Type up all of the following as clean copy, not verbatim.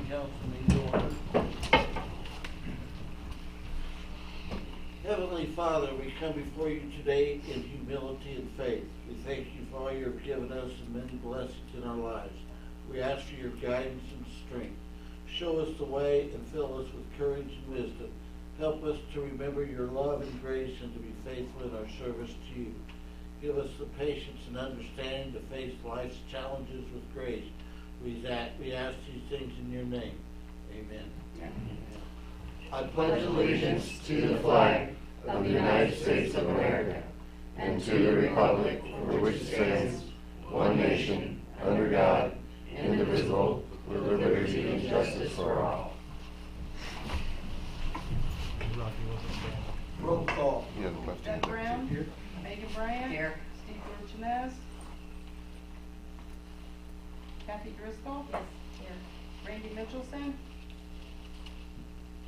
council meeting order. Heavenly Father, we come before you today in humility and faith. We thank you for all you have given us and many blessings in our lives. We ask for your guidance and strength. Show us the way and fill us with courage and wisdom. Help us to remember your love and grace and to be faithful in our service to you. Give us the patience and understanding to face life's challenges with grace. We ask these things in your name. Amen. I pledge allegiance to the flag of the United States of America and to the republic for which it stands, one nation, under God, indivisible, with liberty and justice for all. Roll call. Doug Brown. Here. Megan Bryant. Here. Steve Dorchenez. Kathy Driscoll. Yes. Here. Randy Mitchelson.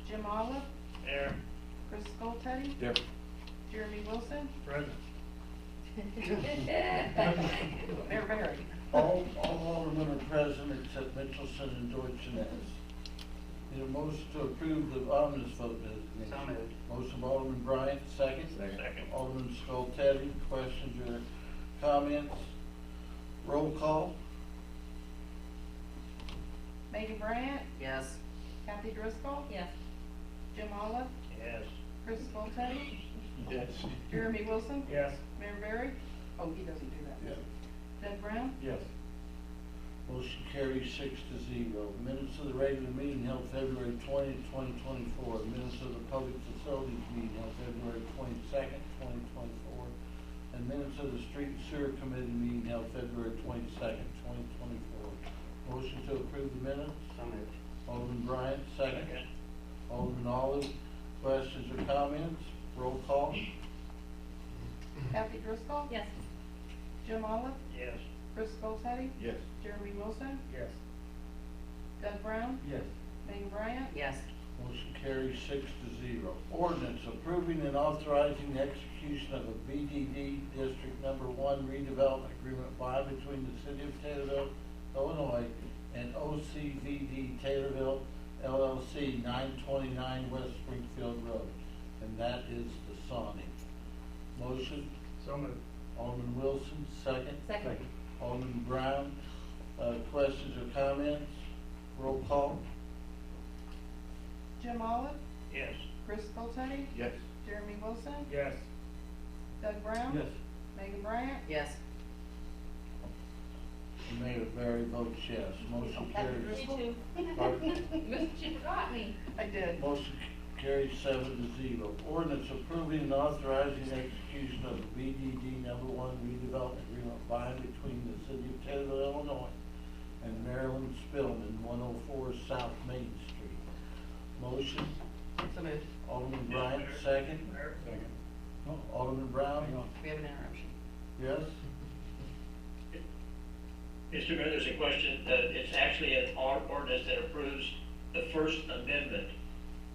Jim Olive. Here. Chris Skoltedi. Here. Jeremy Wilson. Present. Mayor Barry. All aldermen are present except Mitchelson and Dorchenez. Need a motion to approve the omnibus vote designation. So moved. Motion by Alderman Bryant, second. Second. Alderman Skoltedi, questions or comments? Roll call. Megan Bryant. Yes. Kathy Driscoll. Yes. Jim Olive. Yes. Chris Skoltedi. Yes. Jeremy Wilson. Yes. Mayor Barry. Oh, he doesn't do that. Yeah. Doug Brown. Yes. Motion carries 6-0. Minutes of the regular meeting held February 20th, 2024. Minutes of the public facilities meeting held February 22nd, 2024. And minutes of the street and sewer committee meeting held February 22nd, 2024. Motion to approve the minutes. So moved. Alderman Bryant, second. Alderman Olive, questions or comments? Roll call. Kathy Driscoll. Yes. Jim Olive. Yes. Chris Skoltedi. Yes. Jeremy Wilson. Yes. Doug Brown. Yes. Megan Bryant. Yes. Motion carries 6-0. Ordinance approving and authorizing the execution of a BDD District Number 1 redevelopment agreement by and between the City of Taylorville, Illinois, and OCVD Taylorville LLC, 929 West Springfield Road, and that is the Sonic. Motion. So moved. Alderman Wilson, second. Second. Alderman Brown, questions or comments? Roll call. Jim Olive. Yes. Chris Skoltedi. Yes. Jeremy Wilson. Yes. Doug Brown. Yes. Megan Bryant. Yes. Mayor Barry votes yes. Motion carries. Me too. Pardon? She forgot me. I did. Motion carries 7-0. Ordinance approving and authorizing execution of the BDD Number 1 redevelopment agreement by and between the City of Taylorville, Illinois, and Maryland Spillman, 104 South Main Street. Motion. So moved. Alderman Bryant, second. Second. Alderman Brown. We have an interruption. Yes. Mr. Mayor, there's a question. It's actually an ordinance that approves the First Amendment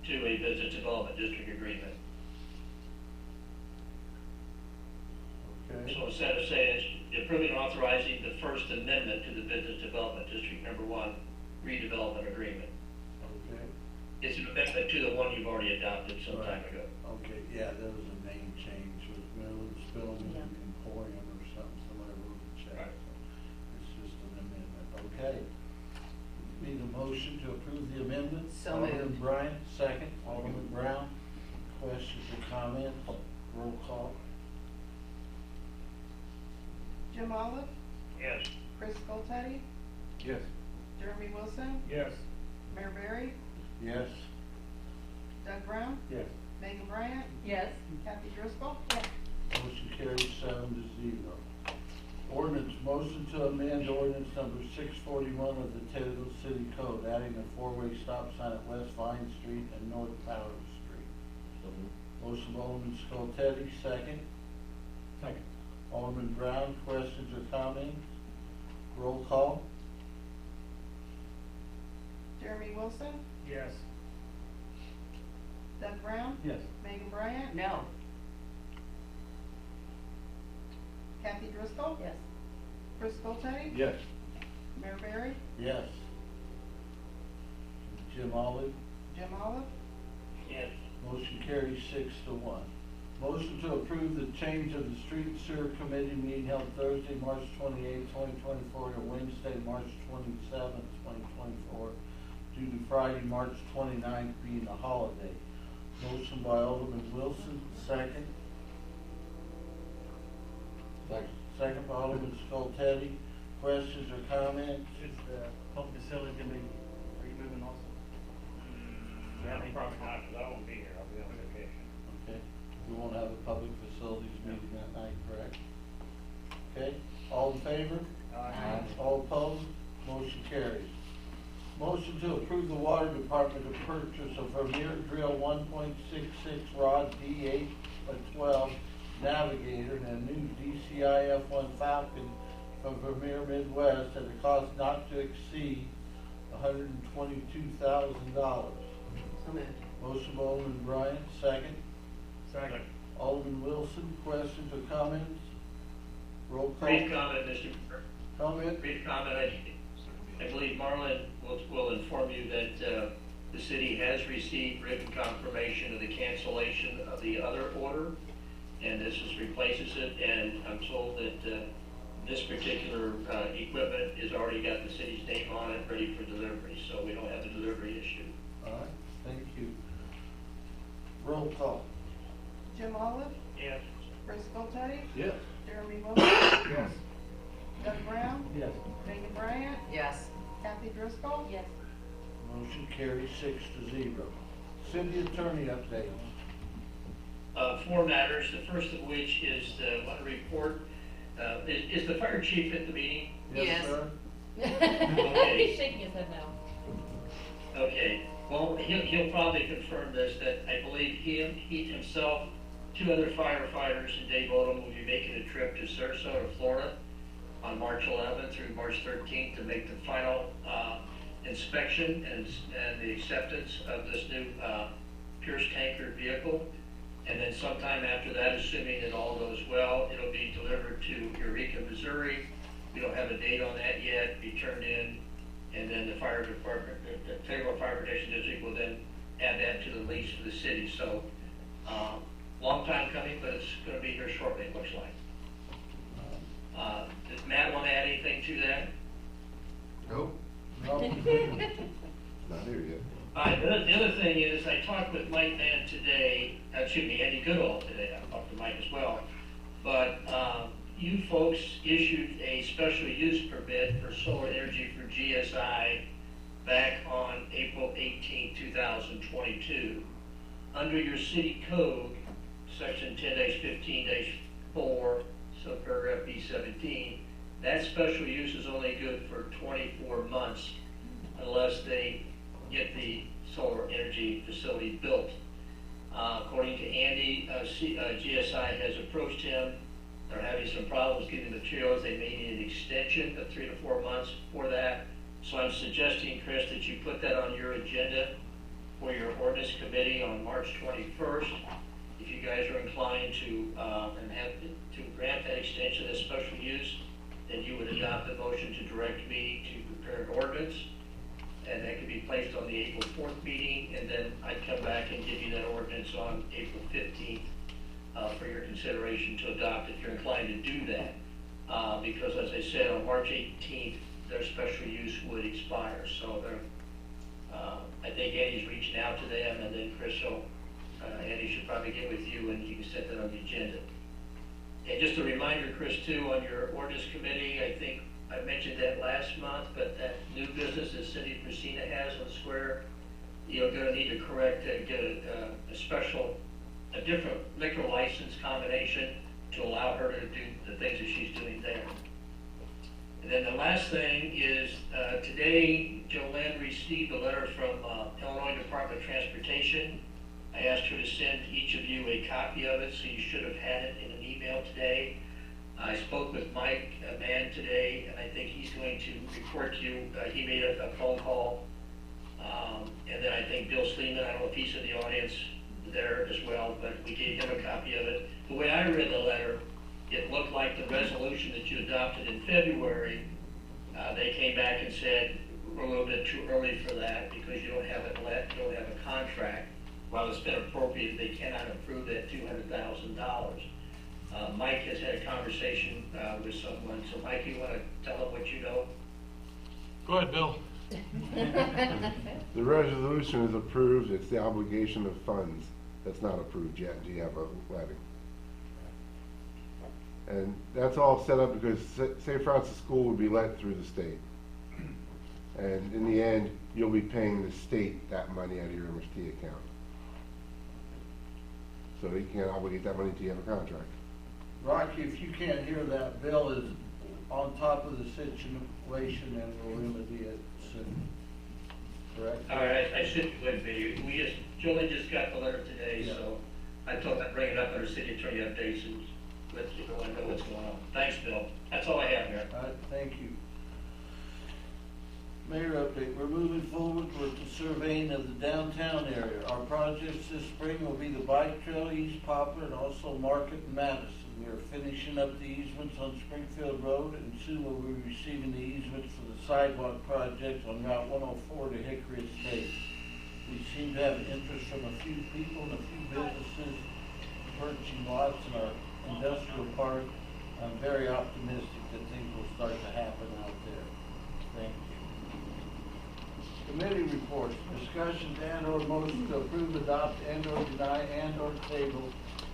to a Business Development District Agreement. Okay. So instead of saying it's approving and authorizing the First Amendment to the Business Development District Number 1 redevelopment agreement. Okay. It's an amendment to the one you've already adopted some time ago. Okay, yeah, there was a name change with Maryland Spillman and Emporium or something, somebody wrote a check. Right. So it's just an amendment, okay. Need a motion to approve the amendment? So Alderman moved. Bryant, second. Alderman Brown, questions or comments? Roll call. Jim Olive. Yes. Chris Skoltedi. Yes. Jeremy Wilson. Yes. Mayor Barry. Yes. Doug Brown. Yes. Megan Bryant. Yes. Kathy Driscoll. Motion carries 7-0. Ordinance, motion to amend ordinance number 641 of the Taylorville City Code, adding a four-way stop sign at West Vine Street and North Powers Street. Motion by Alderman Skoltedi, second. Second. Alderman Brown, questions or comments? Roll call. Jeremy Wilson. Yes. Doug Brown. Yes. Megan Bryant. No. Kathy Driscoll. Yes. Chris Skoltedi. Yes. Mayor Barry. Yes. Jim Olive. Jim Olive, Yes. Motion carries 6-1. Motion to approve the change of the Street and Sewer Committee meeting held Thursday, March 28, 2024 to Wednesday, March 27, 2024, due to Friday, March 29th being a holiday. Motion by Alderman Wilson, second. Second by Alderman Skoltedi. Questions or comments? Is the public facility gonna be, are you moving also? Probably not, because I won't be here, I'll be on vacation. Okay, we won't have a public facilities meeting that night, correct? Okay, all in favor? Aye. All opposed? Motion carries. Motion to approve the water department to purchase a Vermeer drill 1.66 rod D8/12 Navigator and a new DCI F1 Falcon from Vermeer Midwest at a cost not to exceed $122,000. So moved. Motion by Alderman Bryant, second. Second. Alderman Wilson, questions or comments? Roll call. Brief comment, Mr. Comment? Brief comment. I believe Marlon will inform you that the city has received written confirmation of the cancellation of the other order, and this replaces it, and I'm told that this particular equipment has already got the city's name on it, ready for delivery, so we don't have a delivery issue. All right, thank you. Roll call. Jim Olive, Yes. Chris Skoltedi, Yes. Jeremy Wilson, Yes. Doug Brown, Yes. Megan Bryant, Yes. Kathy Driscoll, Yes. Motion carries 6-0. City attorney update. Four matters, the first of which is the one report. Is the fire chief at the meeting? Yes. Sir? He's shaking his head now. Okay, well, he'll probably confirm this, that I believe he himself, two other firefighters, and Dave Odom will be making a trip to Sarasota, Florida on March 11th through March 13th to make the final inspection and the acceptance of this new Pierce tanker vehicle. And then sometime after that, assuming that all goes well, it'll be delivered to Eureka, Missouri. We don't have a date on that yet, be turned in, and then the fire department, the Taylorville Fire Protection District will then add that to the lease for the city. So, long time coming, but it's gonna be here shortly, it looks like. Does Matt want to add anything to that? Nope, No. not here yet. The other thing is, I talked with Mike Mann today, Andy Goodall today, I talked to Mike as well. But, you folks issued a special use permit for solar energy for GSI back on April 18, 2022. Under your city code, section 10-15-4, so paragraph B17, that special use is only good for 24 months unless they get the solar energy facility built. According to Andy, GSI has approached him. They're having some problems getting materials. They may need an extension of 3 to 4 months for that. So I'm suggesting, Chris, that you put that on your agenda for your ordinance committee on March 21st. If you guys are inclined to grant that extension of special use, then you would adopt a motion to direct me to prepare an ordinance, and that could be placed on the April 4th meeting, and then I'd come back and give you that ordinance on April 15th for your consideration to adopt if you're inclined to do that. Because as I said, on March 18th, their special use would expire. So I think Andy's reaching out to them, and then Chris will, Andy should probably get with you and you can set that on the agenda. And just a reminder, Chris, too, on your ordinance committee, I think I mentioned that last month, but that new business that Cindy Priscina has on Square, you're gonna need to correct, get a different liquor license combination to allow her to do the things that she's doing there. And then the last thing is, today, Jolene received a letter from Illinois Department of Transportation. I asked her to send each of you a copy of it, so you should have had it in an email today. I spoke with Mike Mann today, and I think he's going to report to you. He made a phone call. And then I think Bill Spillman, I don't know if he's in the audience there as well, but we gave him a copy of it. The way I read the letter, it looked like the resolution that you adopted in February. They came back and said, we're a little bit too early for that because you don't have it let, you don't have a contract. While it's been appropriate, they cannot approve that $200,000. Mike has had a conversation with someone, so Mike, you want to tell them what you know? Go ahead, Bill. The resolution is approved, it's the obligation of funds that's not approved yet, do you have a levy? And that's all set up because St. Francis School would be let through the state. And in the end, you'll be paying the state that money out of your MST account. So you can't obligate that money until you have a contract. Rocky, if you can't hear that, Bill is on top of the situation and will remedy it soon. Correct? All right, I should would be. Julie just got the letter today, so I thought I'd bring it up under city attorney updates and let you know what's going on. Thanks, Bill. That's all I have, Mayor. All right, thank you. Mayor update, we're moving forward with the surveying of the downtown area. Our projects this spring will be the bike trail, East Poplar, and also Market and Madison. We are finishing up the easements on Springfield Road, and soon we'll be receiving the easements for the sidewalk project on Route 104 to Hickory Estates. We seem to have interest from a few people and a few businesses purchasing lots in our industrial park. I'm very optimistic that things will start to happen out there. Thank you. Committee reports, discussions and/or motion to approve, adopt, and/or deny, and/or table,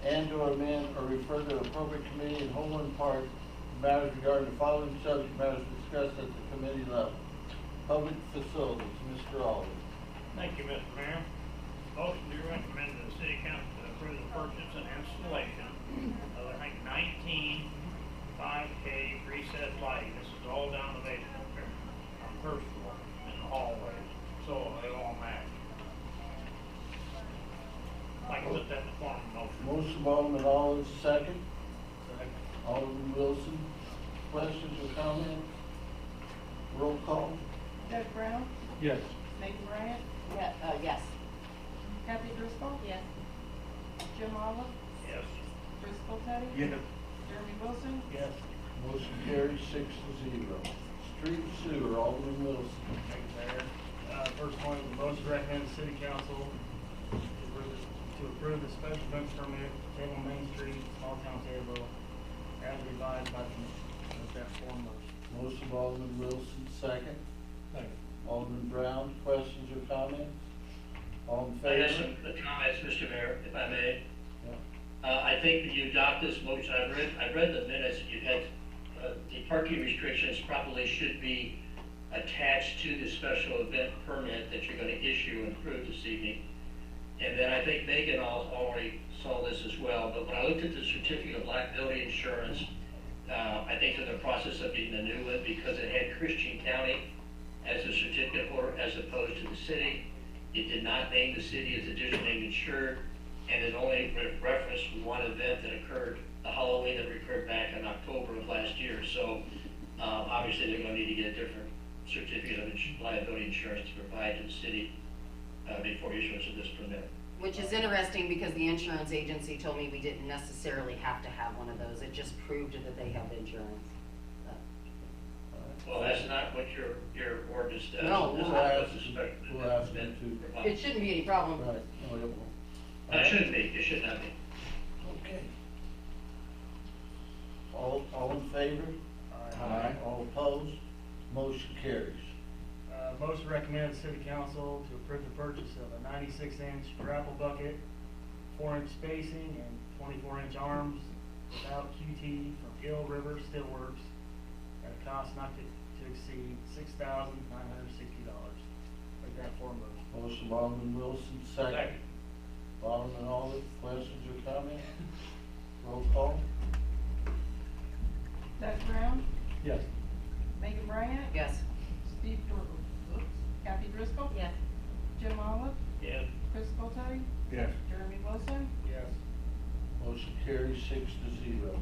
and/or amend, or refer to appropriate committee in whole and part matters regarding the following subject matters discussed at the committee level. Public facilities, Mr. Alden. Thank you, Mr. Mayor. Motion to recommend to the city council to approve the purchase and installation of, I think, 19 5K recessed lighting. This is all down the basement here on first floor in the hallways, so they all match. I can put that in the form of motion. Motion by Alderman Olive, second. Alderman Wilson. Questions or comments? Roll call. Doug Brown, Yes. Megan Bryant, Yes. Kathy Driscoll, Yes. Jim Olive, Yes. Driscoll Teddy, Yes. Jeremy Wilson, Yes. Motion carries 6-0. Street and sewer, Alderman Wilson. Thank you, Mayor. First point, the motion to recommend the city council to approve the special events permit, Table Main Street, small town Taylorville, as revised by the commission. With that form motion. Motion by Alderman Wilson, second. Alderman Brown, questions or comments? All in I favor? have some comments, Mr. Mayor, if I may. Yeah. I think that you adopt this motion, I read the minutes, you had, the parking restrictions probably should be attached to the special event permit that you're gonna issue and approve this evening. And then I think Megan already saw this as well, but when I looked at the certificate of liability insurance, I think they're in the process of getting a new one because it had Christian County as a certificate holder as opposed to the city. It did not name the city as additional named insured, and it only referenced one event that occurred, the Halloween that occurred back in October of last year. So obviously they're going to need to get a different certificate of liability insurance to provide to the city before issuance of this permit. Which is interesting because the insurance agency told me we didn't necessarily have to have one of those. It just proved that they have insurance. Well, that's not what your ordinance does. No, That's we'll not ask- what the special we'll ask them event to. provides. It shouldn't be any problem. Right, no, it won't. It shouldn't be, it should not be. Okay. All in favor? Aye. All opposed? Motion carries. Motion to recommend the city council to approve the purchase of a 96-inch grapple bucket, 4-inch spacing, and 24-inch arms without QT from Gill River Steelworks at a cost not to exceed $6,960. Make that form motion. Motion by Alderman Wilson, second. Alderman Olive, questions or comments? Roll call. Doug Brown, Yes. Megan Bryant, Yes. Steve Kathy Driscoll, Yes. Jim Olive, Yes. Driscoll Teddy, Yes. Jeremy Wilson, Yes. Motion carries 6-0.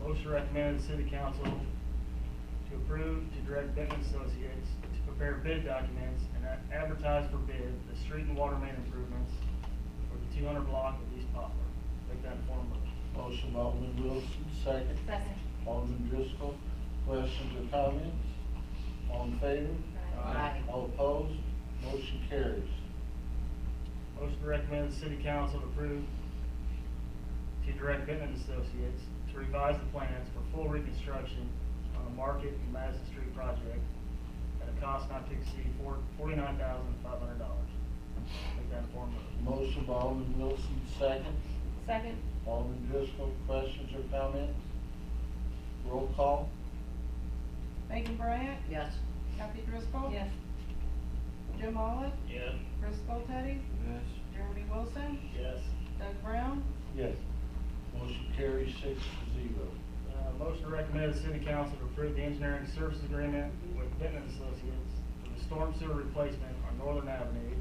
Motion to recommend the city council to approve to direct Benton Associates to prepare bid documents and advertise for bid the street and water main improvements for the 200 block of East Poplar. Make that form motion. Motion by Alderman Wilson, second. Second. Alderman Driscoll, questions or comments? All in favor? Aye. All opposed? Motion carries. Motion to recommend the city council to approve to direct Benton Associates to revise the plans for full reconstruction on the Market and Madison Street project at a cost not to exceed $49,500. Make that in form of Motion by Alderman Wilson, second. Second. Alderman Driscoll, questions or comments? Roll call. Megan Bryant, Yes. Kathy Driscoll. Yes. Jim Olive, Yes. Chris Scoltedi, Yes. Jeremy Wilson, yes. Doug Brown, Yes. Motion carries 6-0. Motion to recommend the city council to approve the engineering services agreement with Benton Associates for the storm sewer replacement on Northern Avenue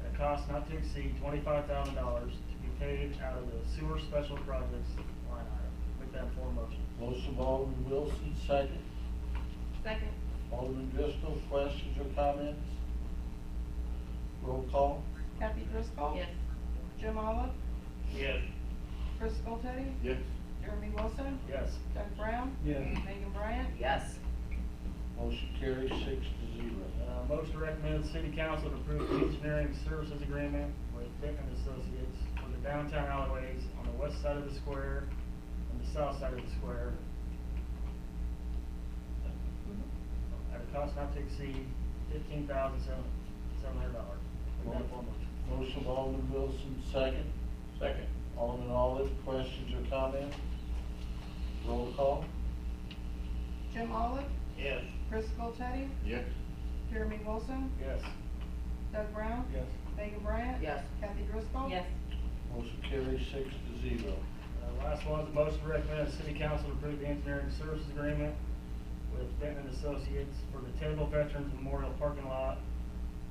at a cost not to exceed $25,000 to be paid out of the sewer special projects line item. Make that in form of motion. Motion by Alderman Wilson, second. Second. Alderman Driscoll, questions or comments? Roll call. Kathy Driscoll. Yes. Jim Olive, Yes. Chris Scoltedi, Yes. Jeremy Wilson, Yes. Doug Brown, Yes. Megan Bryant, Yes. Motion carries 6-0. Motion to recommend the city council to approve the engineering services agreement with Benton Associates for the downtown alleyways on the west side of the square and the south side of the square at a cost not to exceed $15,700. Make that in form of motion. Motion by Alderman Wilson, second. Second. Alderman Olive, questions or comments? Roll call. Jim Olive, Yes. Chris Scoltedi, Yes. Jeremy Wilson, Yes. Doug Brown, Yes. Megan Bryant, Yes. Kathy Driscoll. Yes. Motion carries 6-0. Last one is a motion to recommend the city council to approve the engineering services agreement with Benton Associates for the Taylorville Veterans Memorial Parking Lot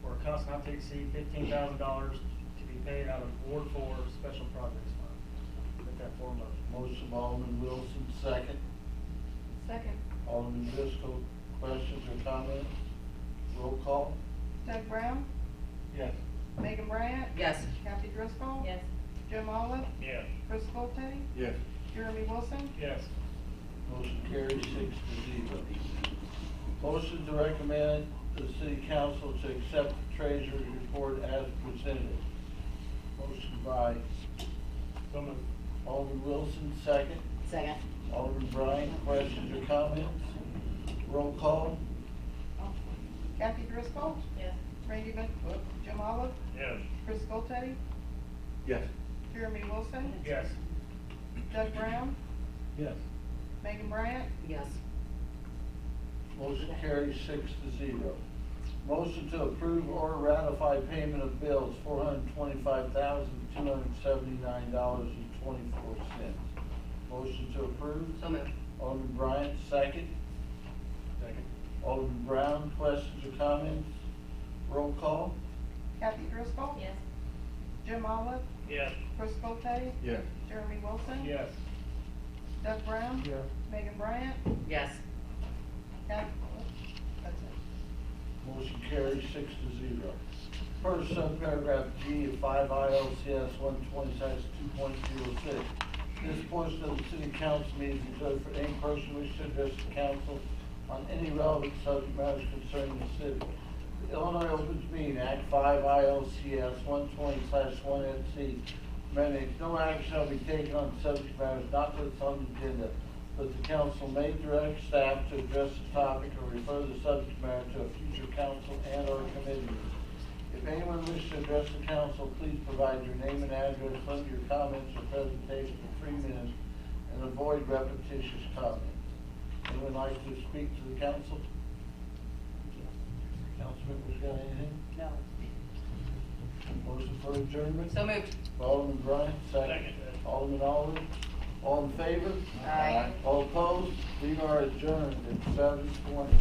for a cost not to exceed $15,000 to be paid out of Ward 4 Special Projects Fund. Make that form motion. Motion by Alderman Wilson, second. Second. Alderman Driscoll, questions or comments? Roll call. Doug Brown, Yes. Megan Bryant, Yes. Kathy Driscoll. Yes. Jim Olive, Yes. Chris Scoltedi, Yes. Jeremy Wilson, Yes. Motion carries 6-0. Motion to recommend the city council to accept the treasurer's report as presented. Motion by So moved. Alderman Wilson, second. Second. Alderman Bryant, questions or comments? Roll call. Kathy Driscoll, Yes. Jim Olive, Yes. Chris Scoltedi, Yes. Jeremy Wilson, Yes. Doug Brown, Yes. Megan Bryant, Yes. Motion carries 6-0. Motion to approve or ratify payment of bills, $425,279.24. Motion to approve. So moved. Alderman Bryant, second. Second. Alderman Brown, questions or comments? Roll call. Kathy Driscoll. Yes. Jim Olive, Yes. Chris Scoltedi, Yes. Jeremy Wilson, Yes. Doug Brown, Yes. Megan Bryant, Yes. Kathy, that's it. Motion carries 6-0. Per subparagraph G of 5 ILCS 120-2.06. This portion of the city council meeting is reserved for any person wishing to address the council on any relevant subject matters concerning the city. The Illinois Opens Meeting Act 5 ILCS 120/1FC mandates no action shall be taken on subject matters not that's on the agenda, but the council may direct staff to address the topic or refer the subject matter to a future council and/or committee. If anyone wishes to address the council, please provide your name and address, limit your comments or presentation to 3 minutes, and avoid repetitious comments. Anyone like to speak to the council? Council members got anything? No. Motion for adjournment? So moved. Alderman Bryant, second. Second. Alderman Oliver, all in favor? Aye. All opposed? We are adjourned at 7:20.